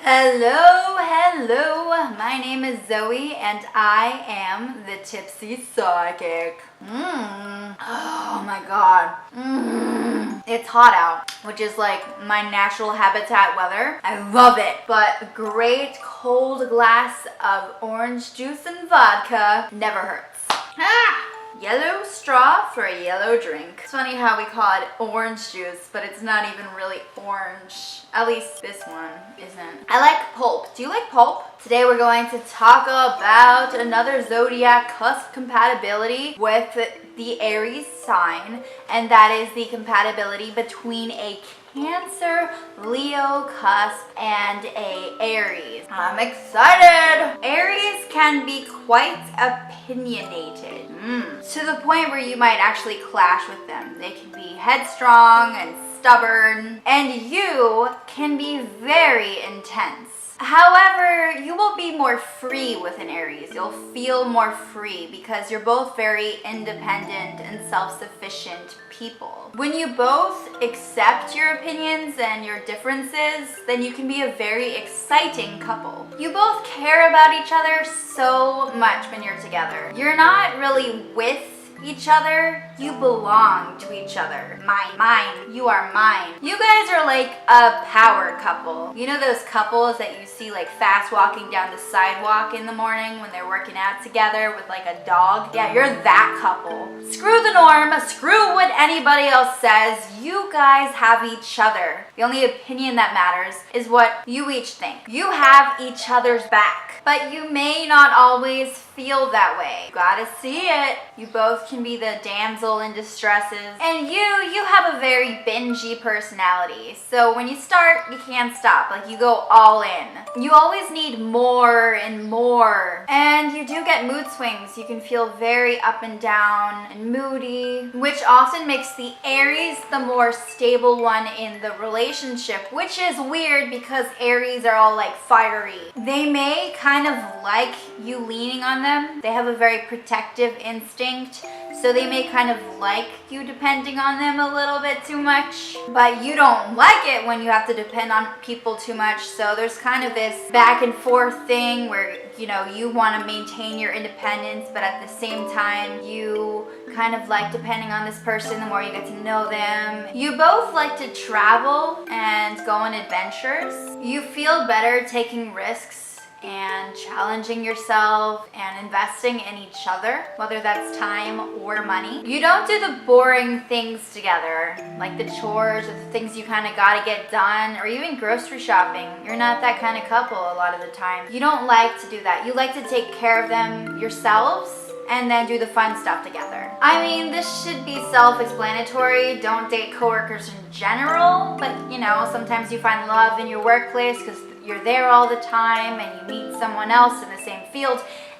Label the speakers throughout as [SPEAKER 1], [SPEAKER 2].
[SPEAKER 1] Hello, my name is Zoe and I am the Tipsy Psychic. Oh my god. It's hot out, which is like my natural habitat weather. I love it, but a great cold glass of orange juice and vodka never hurts. Yellow straw for a yellow drink. It's funny how we call it orange juice, but it's not even really orange. At least this one isn't. I like pulp. Do you like pulp? Today we're going to talk about another Zodiac cusp compatibility with the Aries sign, and that is the compatibility between a Cancer, Leo cusp, and a Aries. I'm excited! Aries can be quite opinionated. To the point where you might actually clash with them. They can be headstrong and stubborn, and you can be very intense. However, you will be more free with an Aries. You'll feel more free because you're both very independent and self-sufficient people. When you both accept your opinions and your differences, then you can be a very exciting couple. You both care about each other so much when you're together. You're not really with each other, you belong to each other. Mine, you are mine. You guys are like a power couple. You know those couples that you see like fast walking down the sidewalk in the morning when they're working out together with like a dog? Yeah, you're that couple. Screw the norm, screw what anybody else says. You guys have each other. The only opinion that matters is what you each think. You have each other's back, but you may not always feel that way. You gotta see it. You both can be the damsel in distresses. And you have a very bingey personality. So when you start, you can't stop. Like you go all in. You always need more and more. And you do get mood swings. You can feel very up and down and moody, which often makes the Aries the more stable one in the relationship, which is weird because Aries are all like fiery. They may kind of like you leaning on them. They have a very protective instinct, so they may kind of like you depending on them a little bit too much, but you don't like it when you have to depend on people too much. So there's kind of this back and forth thing where, you know, you want to maintain your independence, but at the same time you kind of like depending on this person the more you get to know them. You both like to travel and go on adventures. You feel better taking risks and challenging yourself and investing in each other, whether that's time or money. You don't do the boring things together, like the chores or the things you kind of gotta get done, or even grocery shopping. You're not that kind of couple a lot of the time. You don't like to do that. You like to take care of them yourselves and then do the fun stuff together. I mean, this should be self-explanatory. Don't date coworkers in general, but you know, sometimes you find love in your workplace because you're there all the time and you meet someone else in the same field.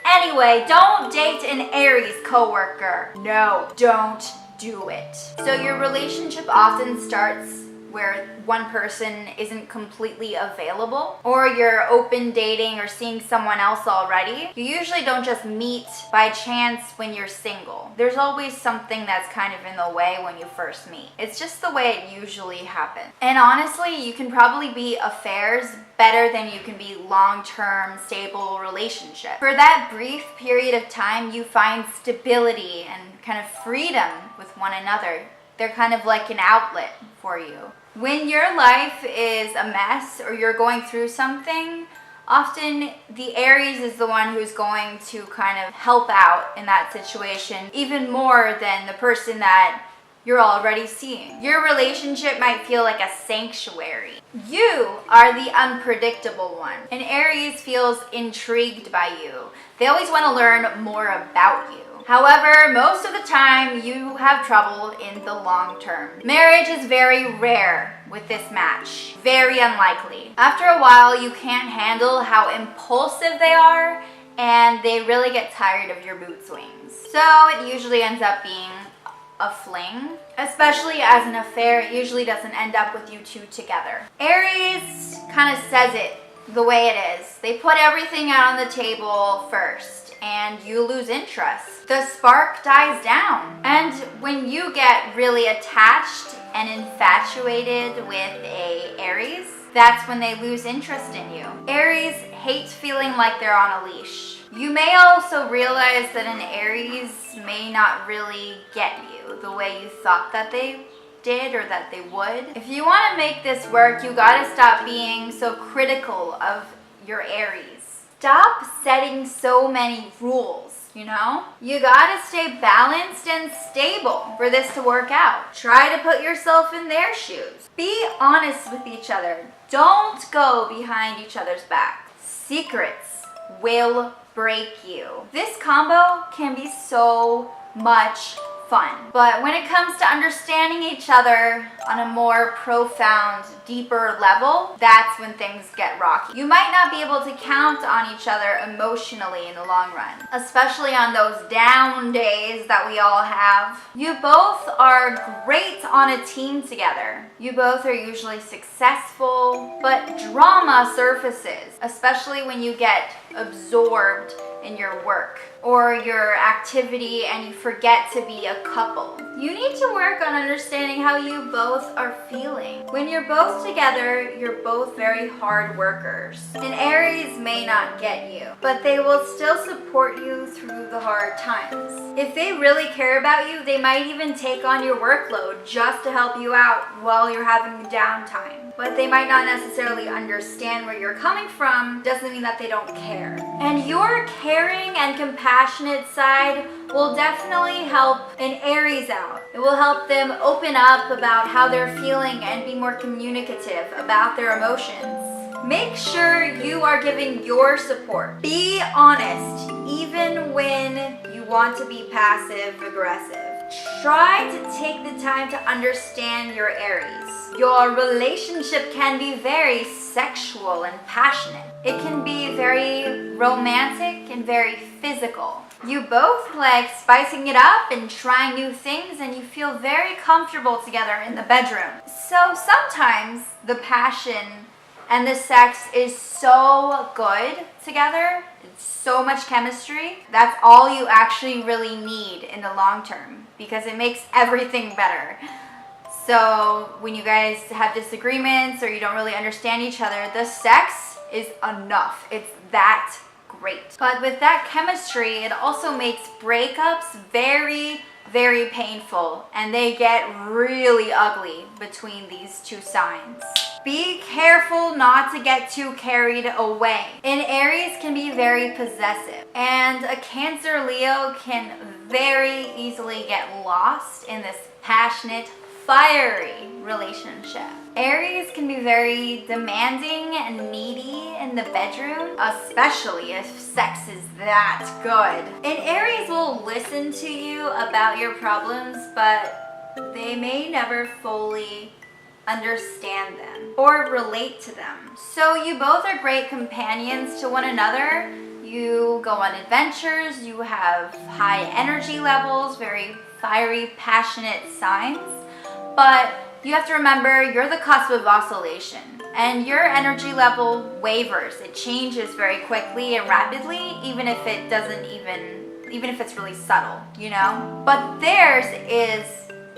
[SPEAKER 1] Anyway, don't date an Aries coworker. No, don't do it. So your relationship often starts where one person isn't completely available, or you're open dating or seeing someone else already. You usually don't just meet by chance when you're single. There's always something that's kind of in the way when you first meet. It's just the way it usually happens. And honestly, you can probably be affairs better than you can be long-term stable relationship. For that brief period of time, you find stability and kind of freedom with one another. They're kind of like an outlet for you. When your life is a mess or you're going through something, often the Aries is the one who's going to kind of help out in that situation even more than the person that you're already seeing. Your relationship might feel like a sanctuary. You are the unpredictable one. And Aries feels intrigued by you. They always want to learn more about you. However, most of the time you have trouble in the long term. Marriage is very rare with this match. Very unlikely. After a while, you can't handle how impulsive they are and they really get tired of your mood swings. So it usually ends up being a fling. Especially as an affair, it usually doesn't end up with you two together. Aries kind of says it the way it is. They put everything out on the table first, and you lose interest. The spark dies down. And when you get really attached and infatuated with a Aries, that's when they lose interest in you. Aries hates feeling like they're on a leash. You may also realize that an Aries may not really get you the way you thought that they did or that they would. If you want to make this work, you gotta stop being so critical of your Aries. Stop setting so many rules, you know? You gotta stay balanced and stable for this to work out. Try to put yourself in their shoes. Be honest with each other. Don't go behind each other's back. Secrets will break you. This combo can be so much fun. But when it comes to understanding each other on a more profound, deeper level, that's when things get rocky. You might not be able to count on each other emotionally in the long run, especially on those down days that we all have. You both are great on a team together. You both are usually successful, but drama surfaces, especially when you get absorbed in your work or your activity and you forget to be a couple. You need to work on understanding how you both are feeling. When you're both together, you're both very hard workers. An Aries may not get you, but they will still support you through the hard times. If they really care about you, they might even take on your workload just to help you out while you're having downtime. But they might not necessarily understand where you're coming from. Doesn't mean that they don't care. And your caring and compassionate side will definitely help an Aries out. It will help them open up about how they're feeling and be more communicative about their emotions. Make sure you are giving your support. Be honest, even when you want to be passive aggressive. Try to take the time to understand your Aries. Your relationship can be very sexual and passionate. It can be very romantic and very physical. You both like spicing it up and trying new things, and you feel very comfortable together in the bedroom. So sometimes the passion and the sex is so good together, it's so much chemistry, that's all you actually really need in the long term, because it makes everything better. So when you guys have disagreements or you don't really understand each other, the sex is enough. It's that great. But with that chemistry, it also makes breakups very, very painful, and they get really ugly between these two signs. Be careful not to get too carried away. An Aries can be very possessive, and a Cancer Leo can very easily get lost in this passionate, fiery relationship. Aries can be very demanding and needy in the bedroom, especially if sex is that good. An Aries will listen to you about your problems, but they may never fully understand them or relate to them. So you both are great companions to one another. You go on adventures, you have high energy levels, very fiery, passionate signs. But you have to remember, you're the cusp of oscillation, and your energy level wavers. It changes very quickly and rapidly, even if it's really subtle, you know? But theirs is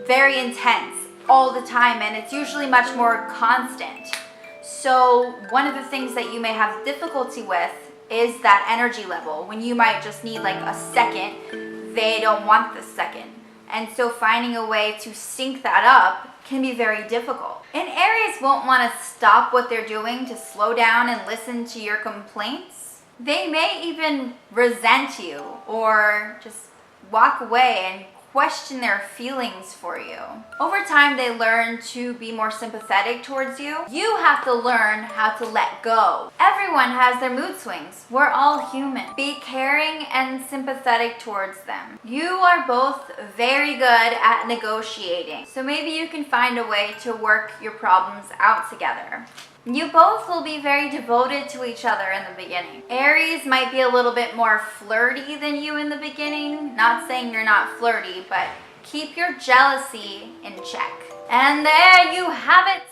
[SPEAKER 1] very intense all the time, and it's usually much more constant. So one of the things that you may have difficulty with is that energy level. When you might just need like a second, they don't want the second. And so finding a way to sync that up can be very difficult. And Aries won't want to stop what they're doing to slow down and listen to your complaints. They may even resent you or just walk away and question their feelings for you. Over time, they learn to be more sympathetic towards you. You have to learn how to let go. Everyone has their mood swings. We're all human. Be caring and sympathetic towards them. You are both very good at negotiating. So maybe you can find a way to work your problems out together. You both will be very devoted to each other in the beginning. Aries might be a little bit more flirty than you in the beginning. Not saying you're not flirty, but keep your jealousy in check. And there you have it.